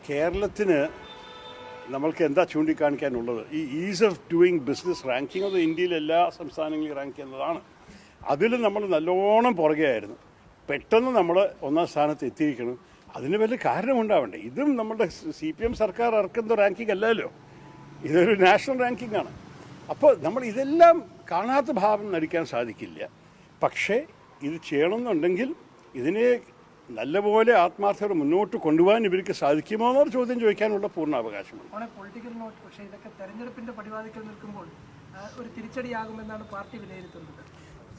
കേരളത്തിന് നമ്മൾക്ക് എന്താ ചൂണ്ടിക്കാണിക്കാനുള്ളത്? ഈ is of doing business ranking അത് ഇന്ത്യയിലെ എല്ലാ സംസ്ഥാനങ്ങളിലും റാങ്ക് ചെയ്യുന്നതാണ്. അതിൽ നമ്മൾ നല്ലോണം പുറകെയായിരുന്നു. പെട്ടെന്ന് നമ്മൾ ഒന്നാം സ്ഥാനത്ത് എത്തിയിരിക്കണം. അതിന് വലിയ കാരണമുണ്ടാവണ്ടേ? ഇതും നമ്മുടെ CPM സർക്കാർ ഇറക്കുന്ന റാങ്കിങ് അല്ലല്ലോ, ഇതൊരു നാഷണൽ റാങ്കിങ് ആണ്. അപ്പോൾ നമ്മൾ ഇതെല്ലാം കാണാത്ത ഭാവം നടിക്കാൻ സാധിക്കില്ല. പക്ഷേ ഇത് ചെയ്യണമെന്നുണ്ടെങ്കിൽ ഇതിനെ നല്ലപോലെ ആത്മാർത്ഥത മുന്നോട്ട് കൊണ്ടുപോകാൻ ഇവർക്ക് സാധിക്കുമോ എന്നൊരു ചോദ്യം ചോദിക്കാനുള്ള പൂർണ്ണ അവകാശമാണ്. പൊളിറ്റിക്കൽ നോട്ട്, പക്ഷേ ഇതൊക്കെ തെരഞ്ഞെടുപ്പിന്റെ പടിവാതിക്കൽ നിൽക്കുമ്പോൾ ഒരു തിരിച്ചടിയാകുമെന്നാണ് പാർട്ടി വിലയിരുത്തുന്നത്.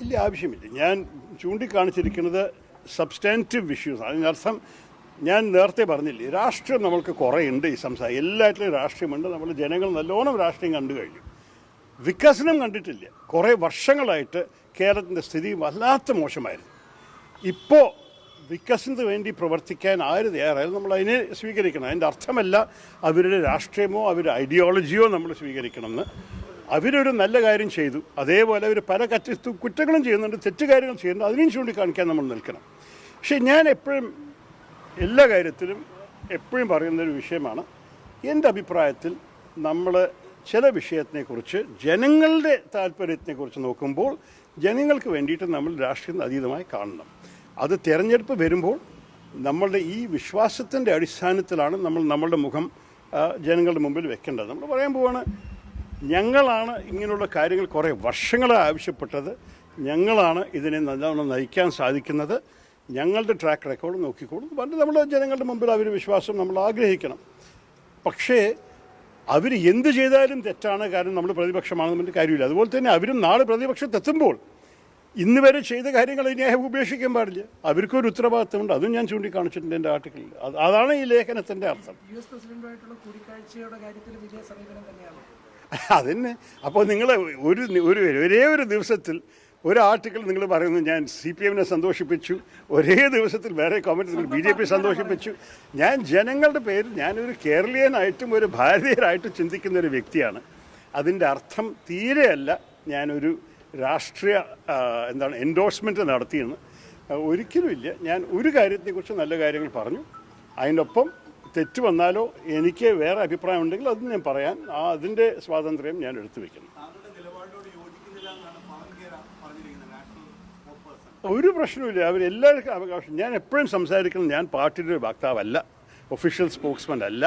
ഇല്ല, ആവശ്യമില്ല. ഞാൻ ചൂണ്ടിക്കാണിച്ചിരിക്കുന്നത് സബ്സ്റ്റാൻറ്റീവ് ഇഷ്യൂസ്. അതിനർത്ഥം ഞാൻ നേരത്തെ പറഞ്ഞില്ലേ, രാഷ്ട്രീയം നമ്മൾക്ക് കുറേ ഉണ്ട്. ഈ സംസ്ഥാനം എല്ലാറ്റിലും രാഷ്ട്രീയമുണ്ട്. നമ്മൾ ജനങ്ങൾ നല്ലോണം രാഷ്ട്രീയം കണ്ടു കഴിഞ്ഞു. വികസനം കണ്ടിട്ടില്ല. കുറേ വർഷങ്ങളായിട്ട് കേരളത്തിൻ്റെ സ്ഥിതി വല്ലാത്ത മോശമായിരുന്നു. ഇപ്പോൾ വികസനത്തിന് വേണ്ടി പ്രവർത്തിക്കാൻ ആര് തയ്യാറായാലും നമ്മൾ അതിനെ സ്വീകരിക്കണം. അതിൻ്റെ അർത്ഥമല്ല അവരുടെ രാഷ്ട്രീയമോ അവരുടെ ഐഡിയോളജിയോ നമ്മൾ സ്വീകരിക്കണമെന്ന്. അവരൊരു നല്ല കാര്യം ചെയ്തു, അതേപോലെ അവർ പല കുറ്റങ്ങളും ചെയ്യുന്നുണ്ട്, തെറ്റുകാര്യങ്ങൾ ചെയ്യുന്നുണ്ട്, അതിനെയും ചൂണ്ടിക്കാണിക്കാൻ നമ്മൾ നിൽക്കണം. പക്ഷേ ഞാൻ എപ്പോഴും എല്ലാ കാര്യത്തിലും എപ്പോഴും പറയുന്നൊരു വിഷയമാണ്, എൻ്റെ അഭിപ്രായത്തിൽ നമ്മൾ ചില വിഷയത്തിനെക്കുറിച്ച് ജനങ്ങളുടെ താല്പര്യത്തിനെക്കുറിച്ച് നോക്കുമ്പോൾ ജനങ്ങൾക്ക് വേണ്ടിയിട്ട് നമ്മൾ രാഷ്ട്രീയം അതീതമായി കാണണം. അത് തിരഞ്ഞെടുപ്പ് വരുമ്പോൾ നമ്മളുടെ ഈ വിശ്വാസത്തിൻ്റെ അടിസ്ഥാനത്തിലാണ് നമ്മൾ നമ്മളുടെ മുഖം ജനങ്ങളുടെ മുമ്പിൽ വെക്കേണ്ടത്. നമ്മൾ പറയാൻ പോവാണ്, ഞങ്ങളാണ് ഇങ്ങനെയുള്ള കാര്യങ്ങൾ കുറേ വർഷങ്ങളായി ആവശ്യപ്പെട്ടത്, ഞങ്ങളാണ് ഇതിനെ നല്ലോണം നയിക്കാൻ സാധിക്കുന്നത്, ഞങ്ങളുടെ ട്രാക്ക് റെക്കോർഡ് നോക്കിക്കോളും പണ്ട് നമ്മൾ ജനങ്ങളുടെ മുമ്പിൽ അവർ വിശ്വാസം നമ്മൾ ആഗ്രഹിക്കണം. പക്ഷേ അവർ എന്ത് ചെയ്താലും തെറ്റാണ്, കാരണം നമ്മൾ പ്രതിപക്ഷമാണെന്ന് പറഞ്ഞിട്ട് കാര്യമില്ല. അതുപോലെ തന്നെ അവരും നാളെ പ്രതിപക്ഷത്തെത്തുമ്പോൾ ഇന്ന് വരെ ചെയ്ത കാര്യങ്ങൾ ഇനി ഉപേക്ഷിക്കാൻ പാടില്ല. അവർക്കൊരു ഉത്തരവാദിത്തമുണ്ട്. അതും ഞാൻ ചൂണ്ടിക്കാണിച്ചിട്ടുണ്ട് എൻ്റെ ആർട്ടിക്കിളിൽ. അതാണ് ഈ ലേഖനത്തിൻ്റെ അർത്ഥം. അതന്നെ. അപ്പോൾ നിങ്ങൾ ഒരേ ഒരു ദിവസത്തിൽ ഒരു ആർട്ടിക്കിൾ നിങ്ങൾ പറയുന്നു ഞാൻ CPMനെ സന്തോഷിപ്പിച്ചു, ഒരേ ദിവസത്തിൽ വേറെ കമൻറ്റ് നിങ്ങൾ BJP സന്തോഷിപ്പിച്ചു. ഞാൻ ജനങ്ങളുടെ പേരിൽ ഞാനൊരു കേരളീയനായിട്ടും ഒരു ഭാരതീയരായിട്ടും ചിന്തിക്കുന്ന ഒരു വ്യക്തിയാണ്. അതിൻ്റെ അർത്ഥം തീരെയല്ല ഞാനൊരു രാഷ്ട്രീയ എൻഡോഴ്സ്മെൻറ്റ് നടത്തിയെന്ന്. ഒരിക്കലുമില്ല. ഞാൻ ഒരു കാര്യത്തെക്കുറിച്ച് നല്ല കാര്യങ്ങൾ പറഞ്ഞു, അതിനൊപ്പം തെറ്റ് വന്നാലോ എനിക്ക് വേറെ അഭിപ്രായം ഉണ്ടെങ്കിൽ അത് ഞാൻ പറയാൻ അതിൻ്റെ സ്വാതന്ത്ര്യം ഞാൻ എടുത്തു വയ്ക്കുന്നു. ഒരു പ്രശ്നമില്ല, അവരെല്ലാവർക്കും അവകാശം. ഞാൻ എപ്പോഴും സംസാരിക്കുന്നത്, ഞാൻ പാർട്ടിയുടെ ഒരു വക്താവല്ല, ഒഫീഷ്യൽ സ്പോക്സ്മാൻ അല്ല.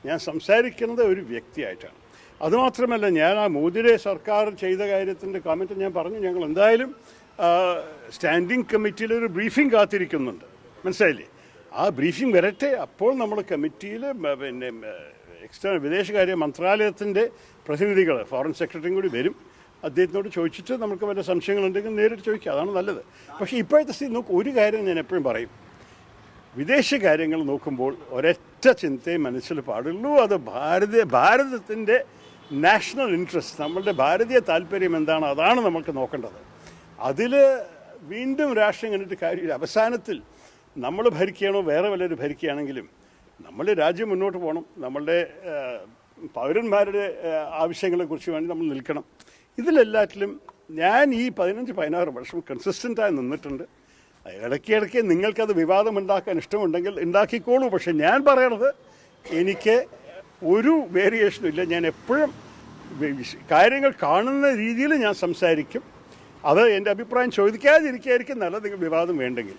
ഞാൻ സംസാരിക്കുന്നത് ഒരു വ്യക്തിയായിട്ടാണ്. അതുമാത്രമല്ല, ഞാൻ മോദിയുടെ സർക്കാർ ചെയ്ത കാര്യത്തിൻ്റെ കമൻറ്റ് ഞാൻ പറഞ്ഞു. ഞങ്ങൾ എന്തായാലും സ്റ്റാൻഡിംഗ് കമ്മിറ്റിയിലൊരു ബ്രീഫിംഗ് കാത്തിരിക്കുന്നുണ്ട്, മനസ്സിലായില്ലേ? ആ ബ്രീഫിംഗ് വരട്ടെ. അപ്പോൾ നമ്മൾ കമ്മിറ്റിയിൽ പിന്നെ വിദേശകാര്യ മന്ത്രാലയത്തിൻ്റെ പ്രതിനിധികൾ, ഫോറിൻ സെക്രട്ടറിയും കൂടി വരും. അദ്ദേഹത്തിനോട് ചോദിച്ചിട്ട് നമുക്ക് വല്ല സംശയങ്ങളുണ്ടെങ്കിൽ നേരിട്ട് ചോദിക്കുക, അതാണ് നല്ലത്. പക്ഷേ ഇപ്പോഴത്തെ സ്ഥിതി നോക്കും, ഒരു കാര്യം ഞാൻ എപ്പോഴും പറയും, വിദേശ കാര്യങ്ങൾ നോക്കുമ്പോൾ ഒരൊറ്റ ചിന്തയെ മനസ്സിൽ പാടുള്ളൂ, അത് ഭാരതത്തിൻ്റെ നാഷണൽ ഇൻട്രസ്റ്റ്, നമ്മളുടെ ഭാരതീയ താല്പര്യം എന്താണ്, അതാണ് നമുക്ക് നോക്കേണ്ടത്. അതിൽ വീണ്ടും രാഷ്ട്രീയം കണ്ടിട്ട് കാര്യമില്ല. അവസാനത്തിൽ നമ്മൾ ഭരിക്കുകയാണോ വേറെ വല്ലവരും ഭരിക്കുകയാണെങ്കിലും നമ്മുടെ രാജ്യം മുന്നോട്ട് പോകണം. നമ്മളുടെ പൗരന്മാരുടെ ആവശ്യങ്ങളെക്കുറിച്ച് വേണ്ടി നമ്മൾ നിൽക്കണം. ഇതിലെല്ലാറ്റിലും ഞാൻ ഈ 15-16 വർഷം കൺസിസ്റ്റൻ്റായി നിന്നിട്ടുണ്ട്. ഇടയ്ക്കിടയ്ക്ക് നിങ്ങൾക്കത് വിവാദമുണ്ടാക്കാൻ ഇഷ്ടമുണ്ടെങ്കിൽ ഉണ്ടാക്കിക്കോളൂ. പക്ഷെ ഞാൻ പറയണത്, എനിക്ക് ഒരു വേരിയേഷനും ഇല്ല. ഞാൻ എപ്പോഴും കാര്യങ്ങൾ കാണുന്ന രീതിയിൽ ഞാൻ സംസാരിക്കും. അത് എൻ്റെ അഭിപ്രായം ചോദിക്കാതിരിക്കുകയായിരിക്കും നല്ലത്, നിങ്ങൾ വിവാദം വേണ്ടെങ്കിൽ.